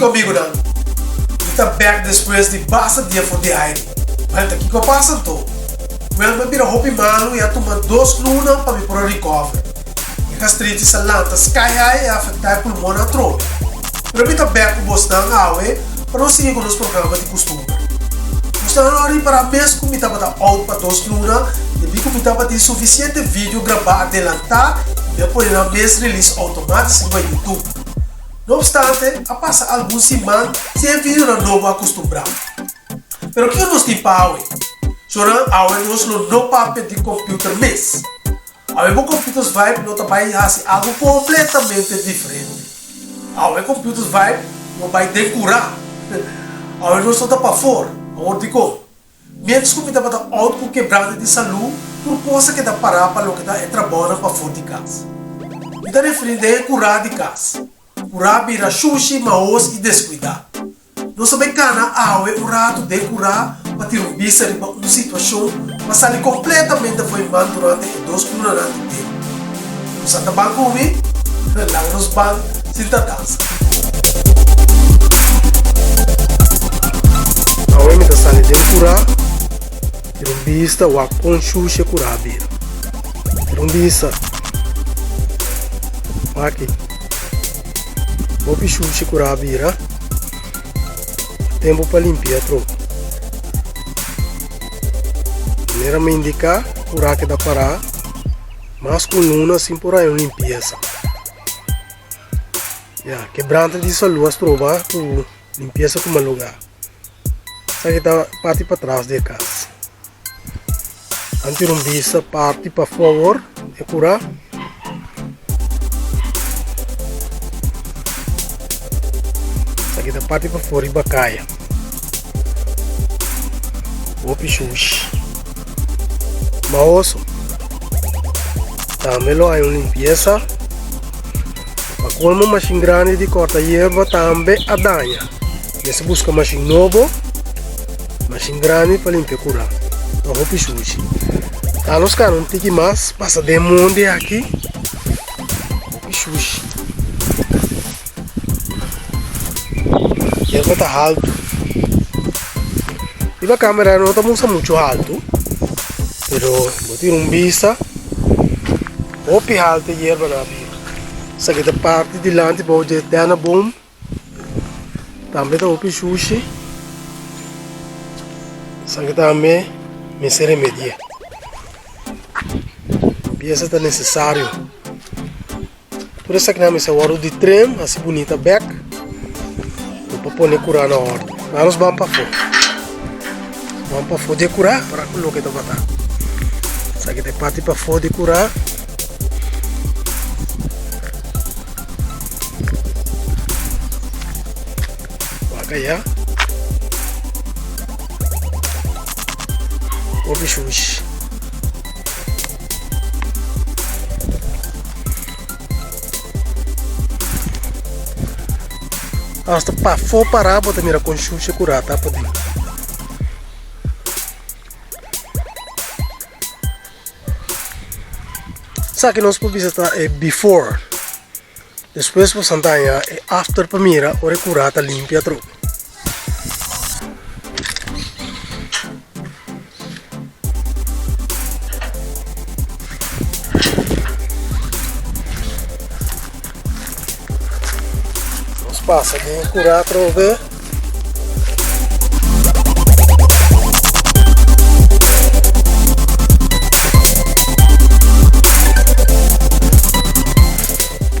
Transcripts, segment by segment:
comigo não. Está back depois de bastante dia for de aire. Mas aqui que eu passo todo. Mas me vira roupa malo e a tomar 2 lunas para me pôr a recover. E que as triste salanta sky high e afetar o pulmão na tropa. Mas me está back com você na água para não seguir com os programas de costume. Você não olha para mesmo que me estava dar out para 2 lunas e vi que me estava ter suficiente vídeo gravar adelantar e depois na mesma release automático no YouTube. Não obstante, a passar alguns semanas sem vídeo na novo acostumado. Pero que nós temos para hoje? Chorando, hoje nós não papel de computer mesmo. Hoje o computer vai não vai fazer algo completamente diferente. Hoje o computer vai não vai decorar. Hoje nós estamos para fora. Onde digo, mesmo que me dá algo quebrado de saúde, por coisa que dá parar para o que dá é trabalho para fora de casa. Me dá referindo a curar de casa. Curar vira sushi, maos e descuidar. Não sabe cana, o rato de curar para ter um bicho em uma situação, mas sair completamente foi mal durante 2 lunas de tempo. Você está bem comigo? Lá nos bancos, se está dança. Agora me está saindo de curar, ter um bicho, o com sushi curar vira. Ter um bicho. Aqui. Vou sushi curar vira. Tempo para limpar a troca. Primeiro me indicar curar que dá parar, mas com luna assim por aí limpeza. Quebrante de saúde as trova com limpeza como lugar. Isso aqui tá parte para trás da casa. Antirumbisa parte para favor de curar. Aqui da parte para fora e bacaia. O pichuche. Maoso. Também lá é uma limpeza. Para colmo machine grande de corta erva também a danha. Nesse busca machine novo. Machine grande para limpar curar. O pichuche. Tá nos caras um tique mais. Passa de mundo aqui. O pichuche. E ela está alto. E a câmera não está muito alto. Pero vou tirar um vista. O alto e ela na vida. Essa aqui é a parte de lante para o eterna boom. Também está o pichuche. Essa aqui também me se remedia. E essa está necessário. Por isso que não me se o de trem, assim bonita back. Para pôr curar na ordem. Nós vamos para fora. Vamos para fora de curar para colocar a batata. Isso aqui tem parte para fora de curar. Vai cair. O bicho. Hasta para fora parar, bota mira com xuxa curar, tá por dentro. Sabe que nós podemos visitar é before. Depois você andar é after para mira, ora curar tá limpa a troca. Passa de curar para ver.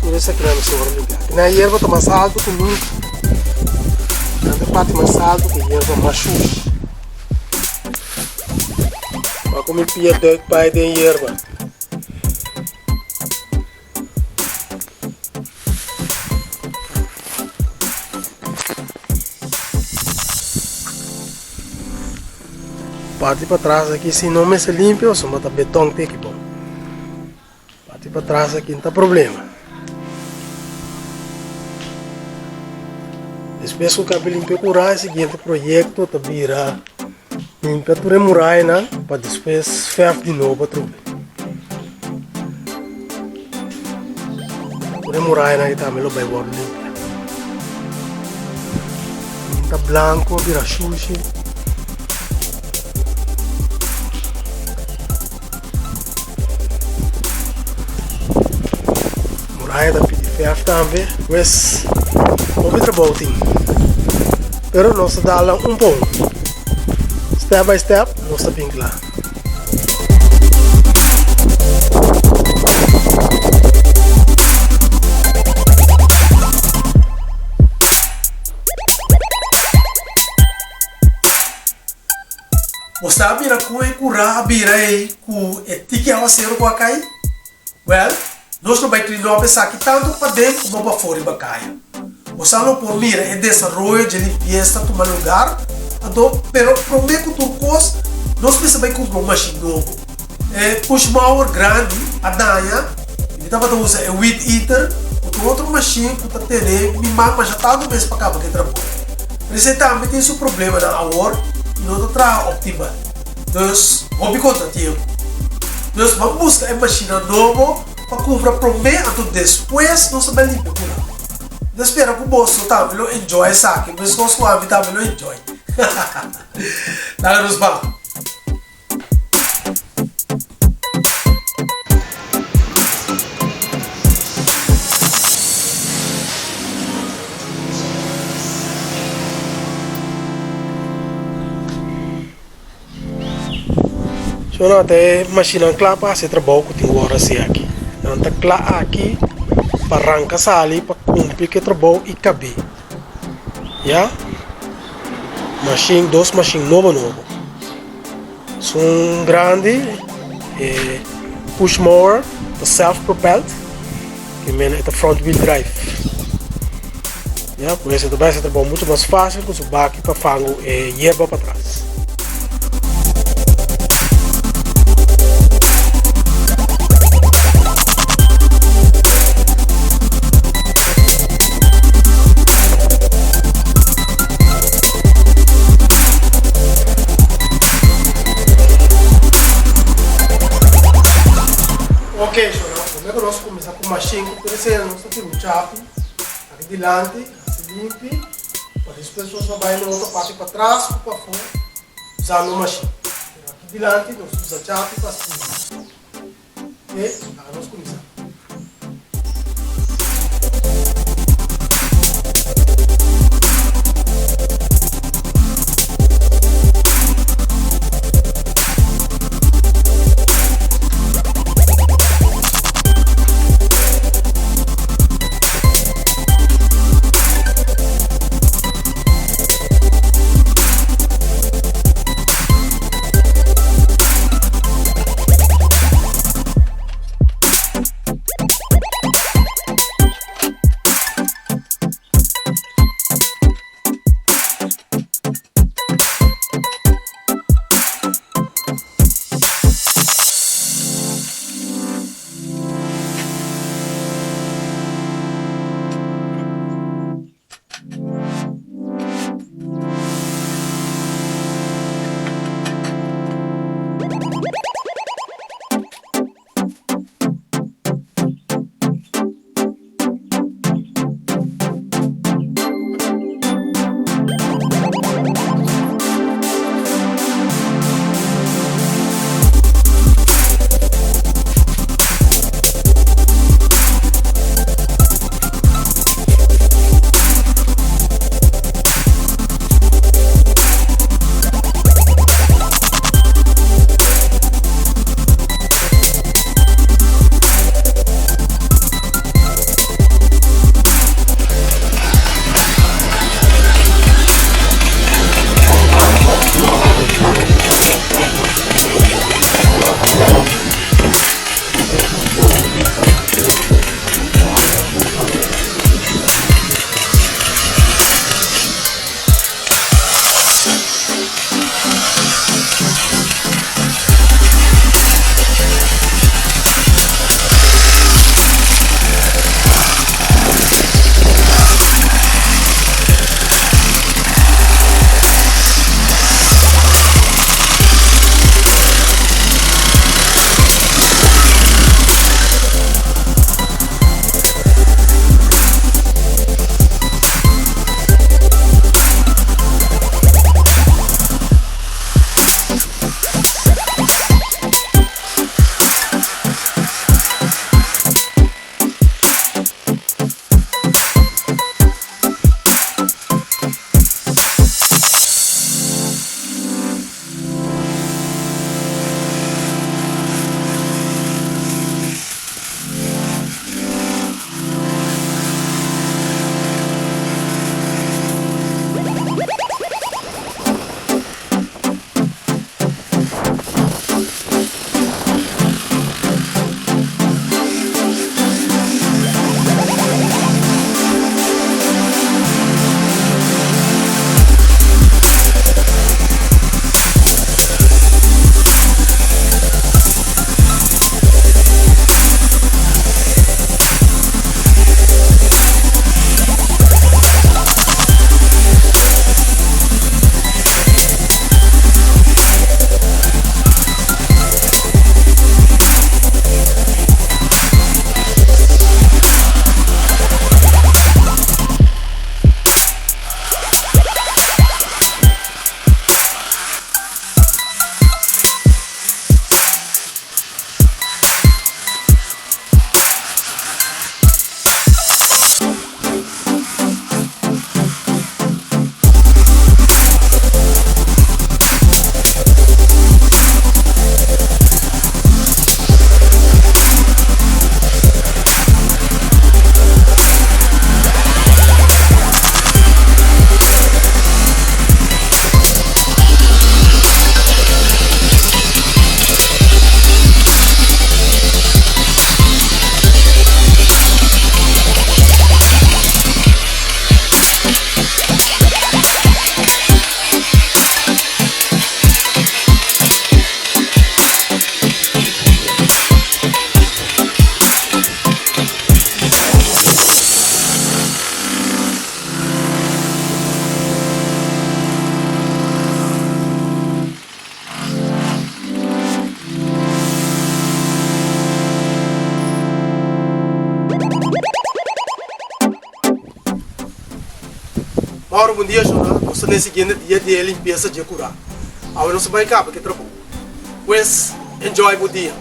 Por isso aqui não se vai ligar. Na erva está mais alto que muito. Na parte mais alto que a erva mais xuxa. Para comer pia doido pai de erva. Parte para trás aqui, se não me se limpa, eu só mata betão que bom. Parte para trás aqui não tem problema. Depois que o cabelo limpa curar, o seguinte projeto tá virar limpa tudo muralha, né? Para depois ferro de novo tudo. Tudo muralha, né? Que tá melhor bem limpa. Tá branco, vira sushi. Muralha da PDFF também. Mas, vamos trabalhar. Pero nós dá lá um pouco. Step by step, nós tá bem claro. Você mira com e curar bira aí com etique ao ser com a cai? Well, nós não vai treinar a pensar que tanto para dentro como para fora e para caia. Você não pode mira é desenvolvimento de limpeza tomar lugar, então, pero prometo que turcos nós precisamos comprar uma machine novo. Push mower grande, a danha, ele estava a usar é weed eater, outra machine que está tendo, me manda já tá no mês para cá para que trabalhe. Mas também tem esse problema na hora. Não está optimal. Então, vamos contar tempo. Então, vamos buscar uma máquina nova para comprar primeiro, então depois nós vamos limpar por lá. Eu espero que o bolso também enjoy isso aqui, mas nós também também enjoy. Nós vamos. Então, até máquina clara para fazer trabalho que tem hora assim aqui. Então, está clara aqui para arrancar ali para cumprir que trabalho e caber. Já? Machine, duas machines novo. São grandes, push mower, self-propelled, que é front wheel drive. Já? Por isso, vai ser trabalho muito mais fácil com o baque para fango e erva para trás. Ok, primeiro nós começamos com a machine, terceiro nós temos um chapo, aqui delante, assim limpe, para depois nós vamos na outra parte para trás, para fora, usando a machine. Aqui delante nós usamos o chapo para cima. Ok, agora nós começamos. Agora um dia nós no seguinte dia de limpeza de curar. Agora não se vai cá porque trabalho. Pues enjoy o dia.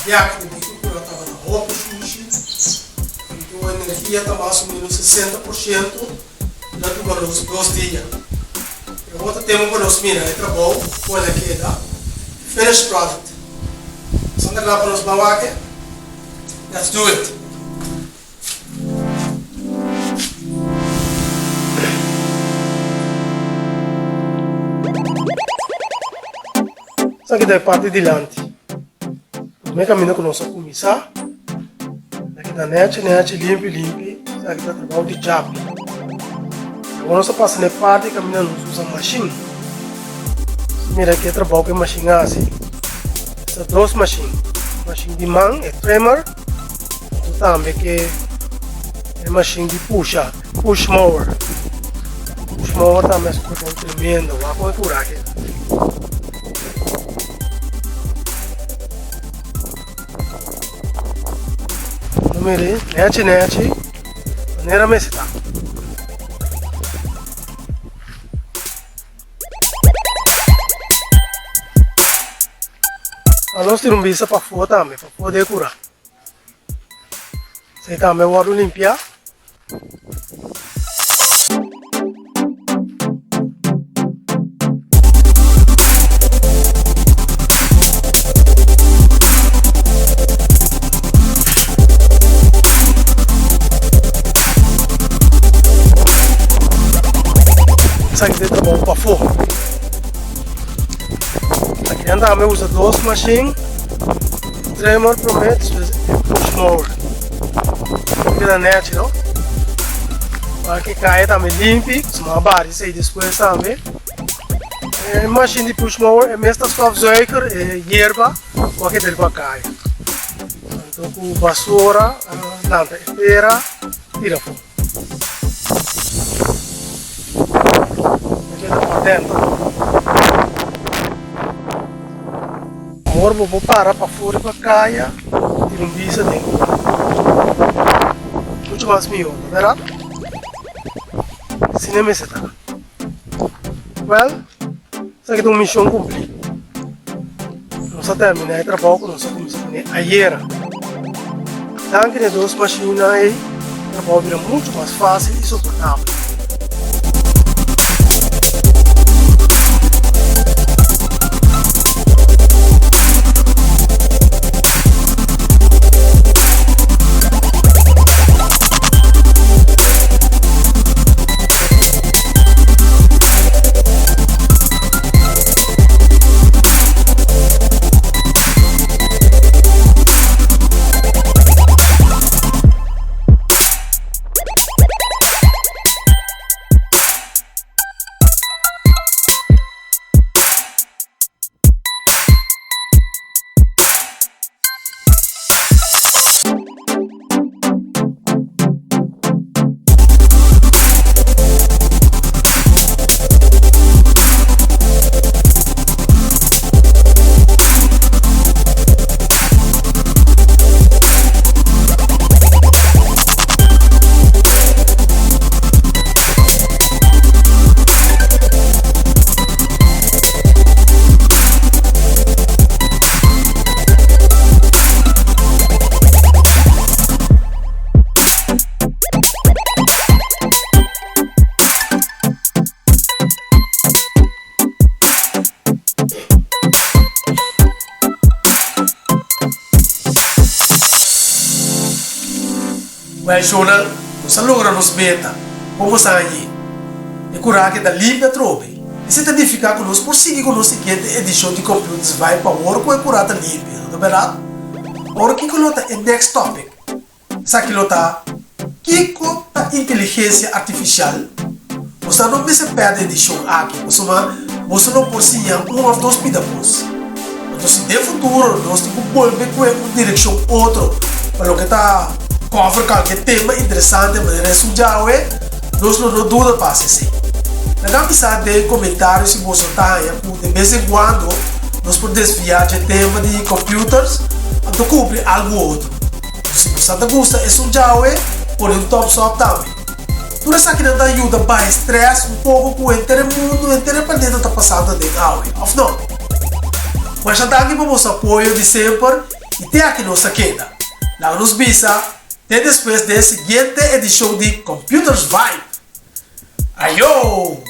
Ya que tem que procurar estava na roupa sushi, então a energia está mais ou menos 60% durante os 2 dias. E outro tema para nós mirar é trabalho com a queda, finished product. Santa lá para nós bawaque, let's do it. Essa aqui é a parte de lante. O caminho que nós vamos começar. Aqui na net, limpe. Essa aqui é o trabalho de jab. Agora nós passamos na parte que nós usamos machine. Mira aqui é o trabalho que a machine assim. Essas duas machines. Machine de mão é trimmer. E também que é machine de push mower. Push mower também é super tremendo. Vamos curar aqui. Mire, nete, maneira me está. A nós temos vista para fora também, para poder curar. Você também vai limpar. Sabe que trabalho para fora. Aqui anda me usa duas machines, tremor promete push mower. Aqui na net, não? Aqui cai também limpe, uma barra aí depois também. Machine de push mower é mesmo stofzuiger, hierba, o que dele para cair. Então com vassoura, lanta espera, tira fora. Dentro. Agora vou parar para fora para caia, tira um bicho dentro. Muito mais miúdo, verdade? Cinema se tá. Well, isso aqui é uma missão cumprida. Nós terminamos o trabalho, nós começamos a ayer. Tanque de duas máquinas aí, o trabalho vira muito mais fácil e suportável. Mas Shona, nós logramos meta, como sai e curar que da limpa trobe. E se identificar conosco, por seguir com a seguinte edição de computers vai para o orco e curar da limpa, não é verdade? Agora que colota é next topic. Sabe que lota que a inteligência artificial? Você não me se perde edição aqui, você não pode ensinar um ou dois pedapos. Então se no futuro nós temos que voltar com uma direção outra para o que está cover qualquer tema interessante, mas resultado nós não dúvida para assim. Na cabeça de comentários se você está de vez em quando nós podemos desviar de tema de computers a descobrir algo outro. Se você gosta de resultado, pode um top só também. Tudo isso aqui não ajuda para estresse um pouco com o inteiro mundo, o inteiro planeta está passando dentro da água, ou não? Mas já está aqui para o nosso apoio de sempre e tem aqui nossa queda. Lá nos visa até depois da seguinte edição de Computers Vibe. Ayo!